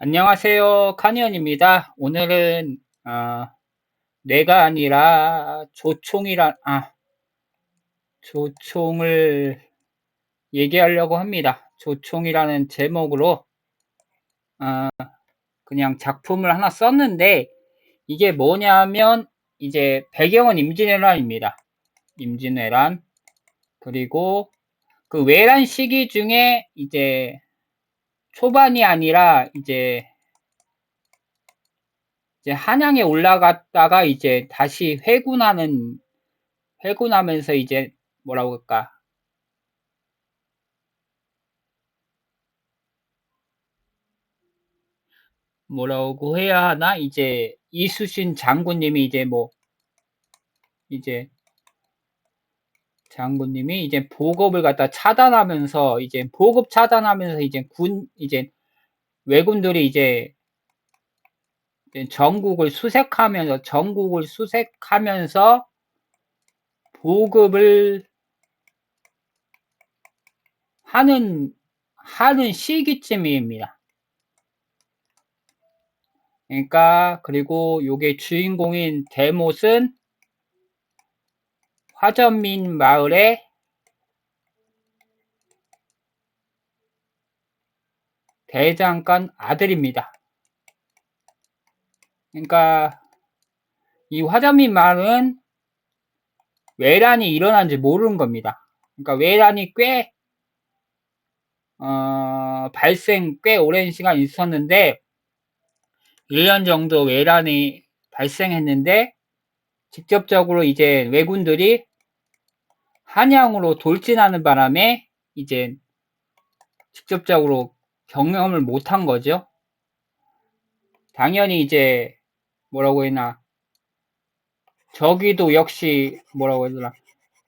안녕하세요. 카니언입니다. 오늘은 뇌가 아니라 조총을 얘기하려고 합니다. 조총이라는 제목으로 아, 그냥 작품을 하나 썼는데 이게 뭐냐면 이제 배경은 임진왜란입니다. 임진왜란. 그리고 그 외란 시기 중에 이제 초반이 아니라 이제 한양에 올라갔다가 이제 다시 회군하면서 이제 뭐라고 할까? 뭐라고 해야 하나? 이제 이수신 장군님이 이제 장군님이 이제 보급을 갖다 차단하면서 이제 보급 차단하면서 이제 왜군들이 이제 전국을 수색하면서 보급을 하는 시기쯤입니다. 그러니까 그리고 요게 주인공인 대못은 화전민 마을의 대장간 아들입니다. 그러니까 이 화전민 마을은 외란이 일어난지 모르는 겁니다. 그러니까 외란이 발생 꽤 오랜 시간 있었는데 1년 정도 외란이 발생했는데 직접적으로 이제 왜군들이 한양으로 돌진하는 바람에 이제 직접적으로 경험을 못한 거죠. 당연히 이제 뭐라고 했나 저기도 역시 뭐라고 해야 되나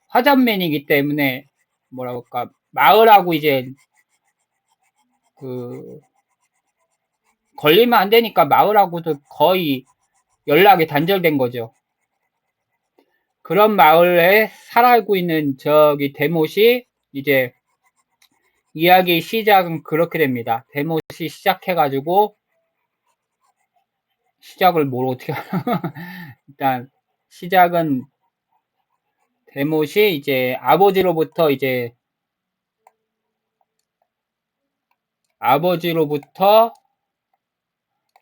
화전맨이기 때문에 뭐라고 할까 마을하고 이제 그 걸리면 안 되니까 마을하고도 거의 연락이 단절된 거죠. 그런 마을에 살고 있는 저기 대못이 이제 이야기 시작은 그렇게 됩니다. 대못이 시작해가지고 시작을 뭘 어떻게 일단 시작은 대못이 이제 아버지로부터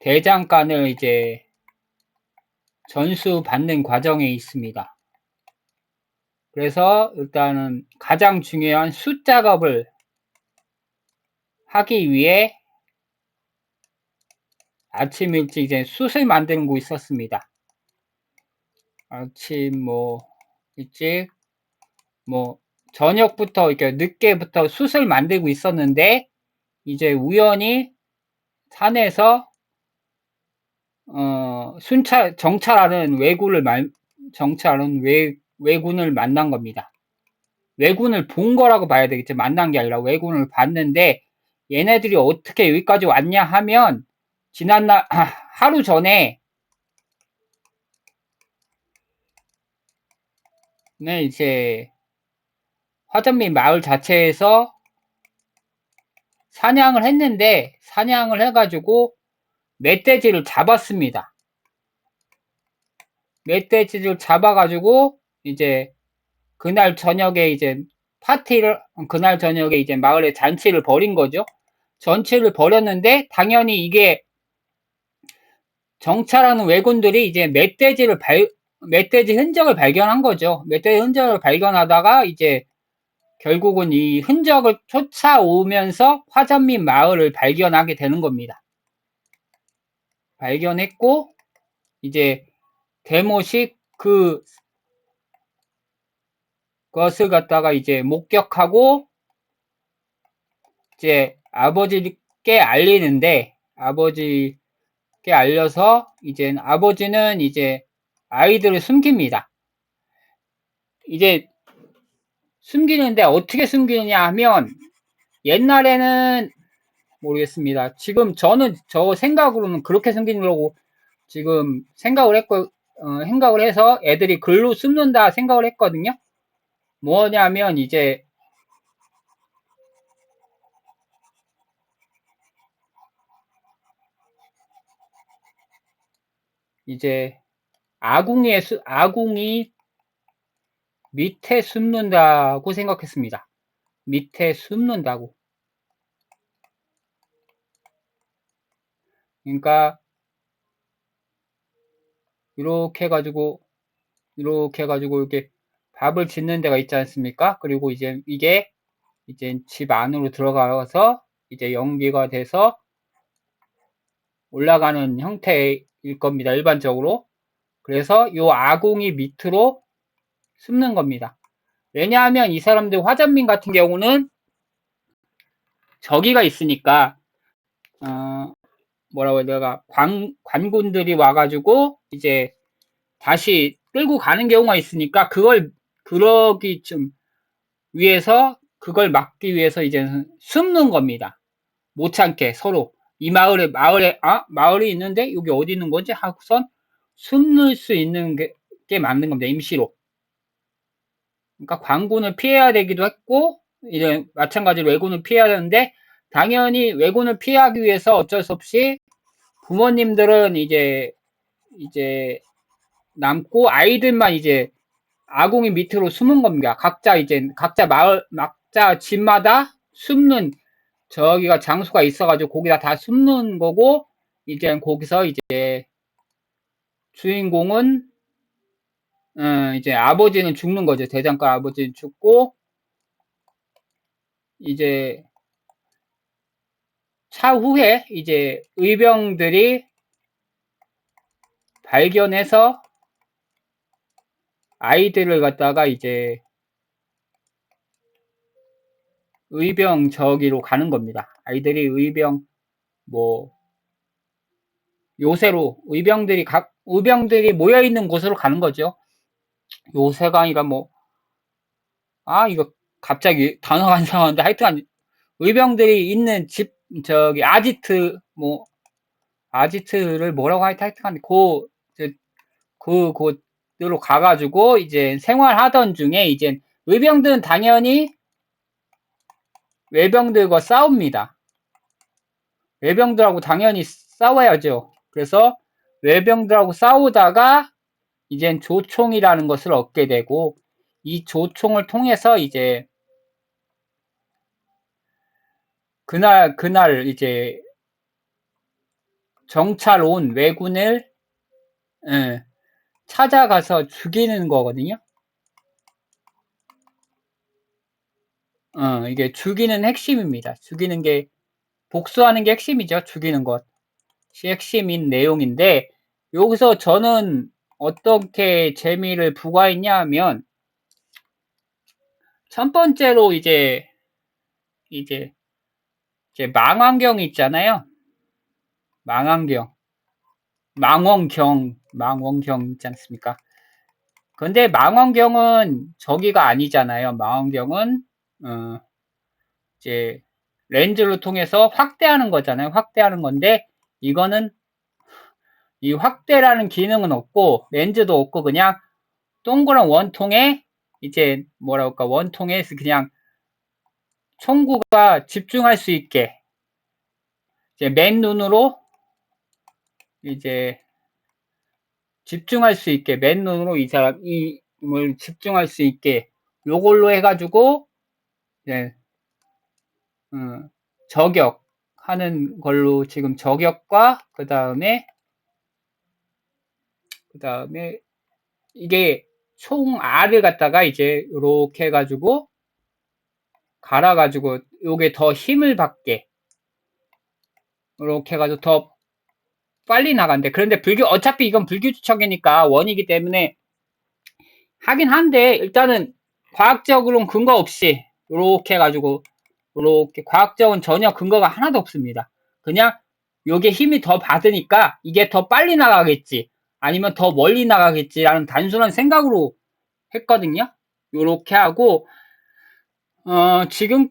대장간을 이제 전수받는 과정에 있습니다. 그래서 일단은 가장 중요한 숫 작업을 하기 위해 아침 일찍 이제 숯을 만들고 있었습니다. 아침 일찍 저녁부터 이렇게 늦게부터 숯을 만들고 있었는데 이제 우연히 산에서 정찰하는 왜군을 만난 겁니다. 왜군을 본 거라고 봐야 되겠지. 만난 게 아니라 왜군을 봤는데 얘네들이 어떻게 여기까지 왔냐 하면 지난날 하루 전에 이제 화전민 마을 자체에서 사냥을 해가지고 멧돼지를 잡았습니다. 멧돼지를 잡아가지고 이제 그날 저녁에 이제 마을에 잔치를 벌인 거죠. 잔치를 벌였는데 당연히 이게 정찰하는 왜군들이 이제 멧돼지 흔적을 발견한 거죠. 멧돼지 흔적을 발견하다가 이제 결국은 이 흔적을 쫓아오면서 화전민 마을을 발견하게 되는 겁니다. 발견했고 이제 대못이 그것을 갖다가 이제 목격하고 이제 아버지께 알려서 이제 아버지는 이제 아이들을 숨깁니다. 이제 숨기는데 어떻게 숨기느냐 하면 옛날에는 모르겠습니다. 지금 저는 저 생각으로는 그렇게 숨기려고 지금 생각을 해서 애들이 글로 숨는다 생각을 했거든요. 뭐냐면 이제 이제 아궁이 밑에 숨는다고 생각했습니다. 밑에 숨는다고. 그러니까 이렇게 해가지고 이렇게 밥을 짓는 데가 있지 않습니까? 그리고 이제 이게 이제 집 안으로 들어가서 이제 연기가 돼서 올라가는 형태일 겁니다. 일반적으로. 그래서 요 아궁이 밑으로 숨는 겁니다. 왜냐하면 이 사람들 화전민 같은 경우는 저기가 있으니까 뭐라고 해야 되나 관군들이 와가지고 이제 다시 끌고 가는 경우가 있으니까 그러기 좀 위해서 그걸 막기 위해서 이제 숨는 겁니다. 못 참게 서로 이 마을이 있는데 여기 어디 있는 거지 하고선 숨을 수 있는 게 맞는 겁니다. 임시로. 그러니까 관군을 피해야 되기도 했고 이제 마찬가지로 왜군을 피해야 되는데 당연히 왜군을 피하기 위해서 어쩔 수 없이 부모님들은 이제 남고 아이들만 이제 아궁이 밑으로 숨은 겁니다. 각자 집마다 숨는 저기가 장소가 있어가지고 거기다 다 숨는 거고 이제 거기서 이제 주인공은 이제 아버지는 죽는 거죠. 대장간 아버지는 죽고 이제 차후에 이제 의병들이 발견해서 아이들을 갖다가 이제 의병 저기로 가는 겁니다. 아이들이 의병 뭐 요새로 의병들이 모여 있는 곳으로 가는 거죠. 요새가 아니라 이거 갑자기 단어가 안 나왔는데 하여튼 의병들이 있는 집 저기 아지트를 뭐라고 하여튼 그 곳으로 가가지고 이제 생활하던 중에 이제 의병들은 당연히 외병들과 싸웁니다. 외병들하고 당연히 싸워야죠. 그래서 외병들하고 싸우다가 이젠 조총이라는 것을 얻게 되고 이 조총을 통해서 이제 그날 이제 정찰 온 왜군을 찾아가서 죽이는 거거든요. 이게 죽이는 핵심입니다. 죽이는 게 복수하는 게 핵심이죠. 죽이는 것이 핵심인 내용인데 여기서 저는 어떻게 재미를 부과했냐 하면 첫 번째로 이제 망원경 있잖아요. 망원경 있지 않습니까? 근데 망원경은 저기가 아니잖아요. 망원경은 이제 렌즈를 통해서 확대하는 거잖아요. 확대하는 건데 이거는 이 확대라는 기능은 없고 렌즈도 없고 그냥 동그란 원통에 이제 원통에 그냥 총구가 집중할 수 있게 이제 맨눈으로 이제 집중할 수 있게 맨눈으로 이을 집중할 수 있게 요걸로 해가지고 이제 저격하는 걸로 지금 저격과 그 다음에 이게 총 R을 갖다가 이제 이렇게 해가지고 갈아가지고 요게 더 힘을 받게 이렇게 해가지고 더 빨리 나간대. 그런데 어차피 이건 불규칙적이니까 원이기 때문에 하긴 한데 일단은 과학적으로는 근거 없이 이렇게 해가지고 이렇게 과학적인 전혀 근거가 하나도 없습니다. 그냥 요게 힘이 더 받으니까 이게 더 빨리 나가겠지 아니면 더 멀리 나가겠지라는 단순한 생각으로 했거든요. 요렇게 하고 지금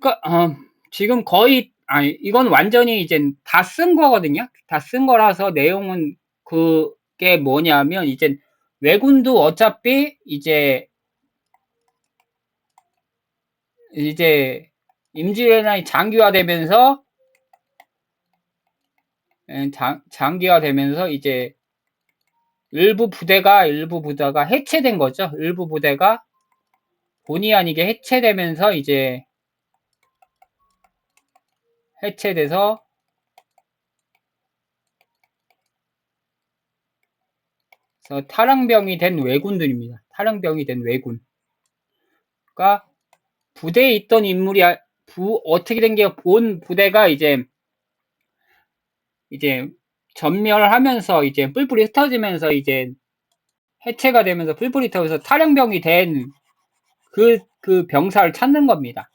거의 이건 완전히 이제 다 쓴 거거든요. 다 쓴 거라서 내용은 그게 뭐냐면 이제 왜군도 어차피 이제 임진왜란이 장기화되면서 이제 일부 부대가 해체된 거죠. 일부 부대가 본의 아니게 해체되면서 이제 해체돼서 탈영병이 된 왜군들입니다. 탈영병이 된 왜군. 그러니까 부대에 있던 인물이 어떻게 된 게 본 부대가 이제 전멸하면서 이제 뿔뿔이 흩어지면서 이제 해체가 되면서 뿔뿔이 흩어져서 탈영병이 된 그 병사를 찾는 겁니다.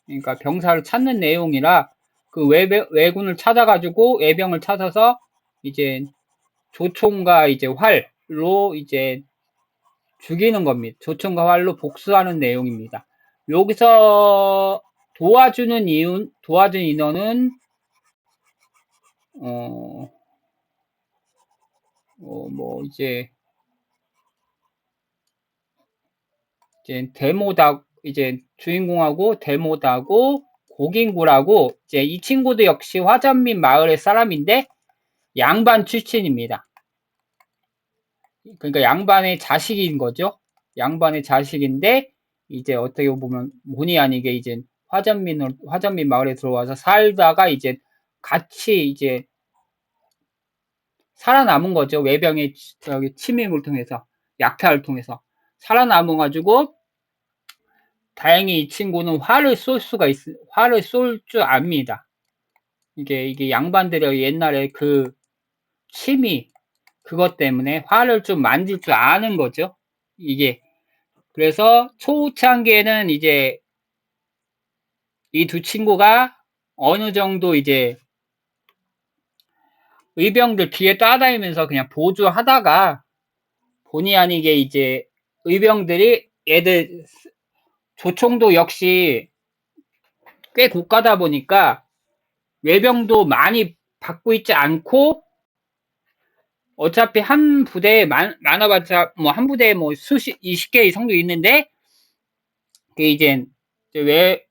그러니까 병사를 찾는 내용이라 그 왜군을 찾아가지고 외병을 찾아서 이제 조총과 이제 활로 이제 죽이는 겁니다. 조총과 활로 복수하는 내용입니다. 여기서 도와주는 인원은 뭐 이제 데모다 이제 주인공하고 데모다고 고긴구라고 이제 이 친구도 역시 화전민 마을의 사람인데 양반 출신입니다. 그러니까 양반의 자식인 거죠. 양반의 자식인데 이제 어떻게 보면 본의 아니게 이제 화전민 마을에 들어와서 살다가 이제 같이 이제 살아남은 거죠. 외병의 침입을 통해서 약탈을 통해서 살아남아가지고 다행히 이 친구는 활을 쏠 줄 압니다. 이게 양반들의 옛날에 그 취미 그것 때문에 활을 좀 만질 줄 아는 거죠. 이게 그래서 초창기에는 이제 이 두 친구가 어느 정도 이제 의병들 뒤에 따라다니면서 그냥 보조하다가 본의 아니게 이제 의병들이 애들 조총도 역시 꽤 고가다 보니까 외병도 많이 받고 있지 않고 어차피 한 부대에 많아봤자 뭐 한 부대에 뭐 20개 정도 있는데 그 이제 왜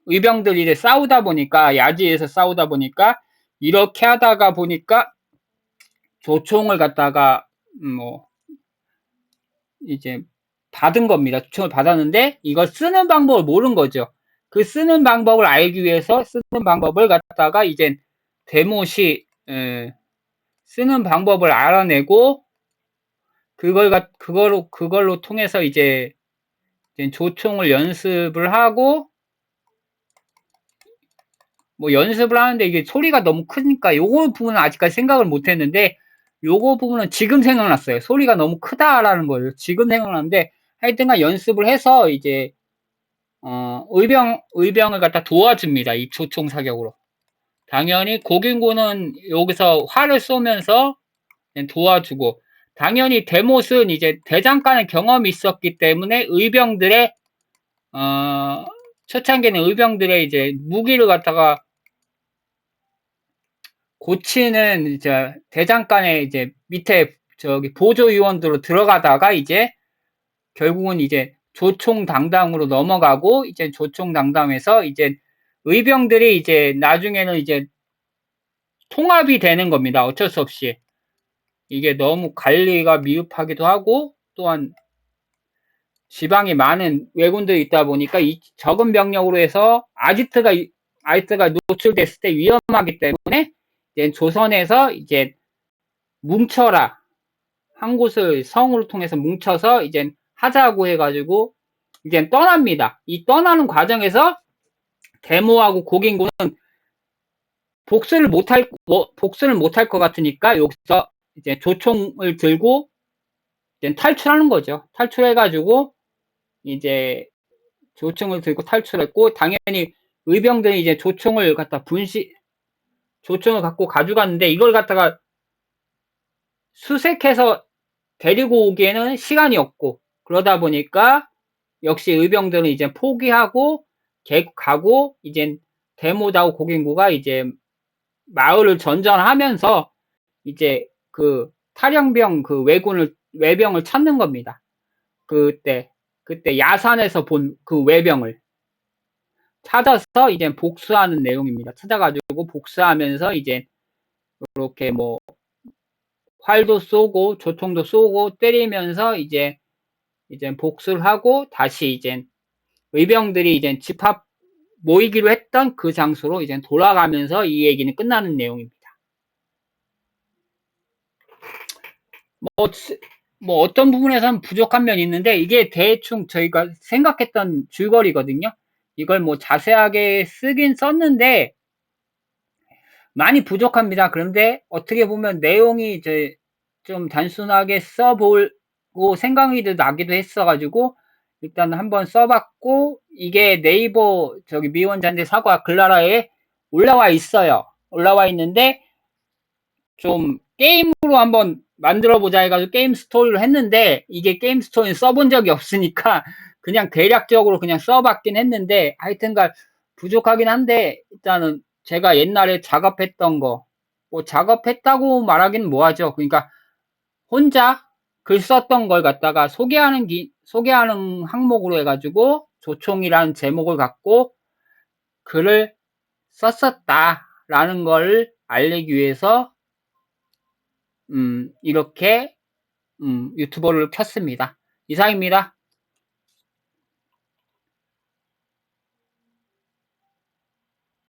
의병들이 이제 싸우다 보니까 야지에서 싸우다 보니까 이렇게 하다가 보니까 조총을 갖다가 뭐 이제 받은 겁니다. 조총을 받았는데 이걸 쓰는 방법을 모르는 거죠. 그 쓰는 방법을 알기 위해서 쓰는 방법을 갖다가 이제 데모시 쓰는 방법을 알아내고 그걸로 통해서 이제 조총을 연습을 하고 뭐 연습을 하는데 이게 소리가 너무 크니까 요거 부분은 아직까지 생각을 못 했는데 요거 부분은 지금 생각났어요. 소리가 너무 크다라는 거예요. 지금 생각났는데 하여튼간 연습을 해서 이제 의병을 갖다 도와줍니다. 이 조총 사격으로. 당연히 고gin구는 여기서 활을 쏘면서 도와주고 당연히 데못은 이제 대장간의 경험이 있었기 때문에 의병들의 초창기에는 의병들의 이제 무기를 갖다가 고치는 이제 대장간의 이제 밑에 저기 보조위원들로 들어가다가 이제 결국은 이제 조총 당당으로 넘어가고 이제 조총 당당에서 이제 의병들이 이제 나중에는 이제 통합이 되는 겁니다. 어쩔 수 없이. 이게 너무 관리가 미흡하기도 하고 또한 지방에 많은 왜군들이 있다 보니까 이 적은 병력으로 해서 아지트가 노출됐을 때 위험하기 때문에 이제 조선에서 이제 뭉쳐라 한 곳을 성으로 통해서 뭉쳐서 이제 하자고 해가지고 이제 떠납니다. 이 떠나는 과정에서 데모하고 고긴구는 복수를 못할 것 같으니까 여기서 이제 조총을 들고 이제 탈출하는 거죠. 탈출해가지고 이제 조총을 들고 탈출했고 당연히 의병들이 이제 조총을 갖고 가져갔는데 이걸 갖다가 수색해서 데리고 오기에는 시간이 없고 그러다 보니까 역시 의병들은 이제 포기하고 가고 이제 데모다고 고긴구가 이제 마을을 전전하면서 이제 그 탈영병 그 외병을 찾는 겁니다. 그때 야산에서 본 그 외병을 찾아서 이제 복수하는 내용입니다. 찾아가지고 복수하면서 이제 이렇게 뭐 활도 쏘고 조총도 쏘고 때리면서 이제 복수를 하고 다시 이제 의병들이 이제 집합 모이기로 했던 그 장소로 이제 돌아가면서 이 얘기는 끝나는 내용입니다. 뭐, 뭐 어떤 부분에서는 부족한 면이 있는데 이게 대충 저희가 생각했던 줄거리거든요. 이걸 뭐 자세하게 쓰긴 썼는데 많이 부족합니다. 그런데 어떻게 보면 내용이 이제 좀 단순하게 써보고 생각이 나기도 했어가지고 일단 한번 써봤고 이게 네이버 저기 미원잔재 사과 글라라에 올라와 있어요. 올라와 있는데 좀 게임으로 한번 만들어보자 해가지고 게임 스토리를 했는데 이게 게임 스토리는 써본 적이 없으니까 그냥 대략적으로 그냥 써봤긴 했는데 하여튼간 부족하긴 한데 일단은 제가 옛날에 작업했던 거 뭐 작업했다고 말하긴 뭐하죠. 그러니까 혼자 글 썼던 걸 갖다가 소개하는 항목으로 해가지고 조총이라는 제목을 갖고 글을 썼었다라는 걸 알리기 위해서 이렇게 유튜버를 켰습니다. 이상입니다.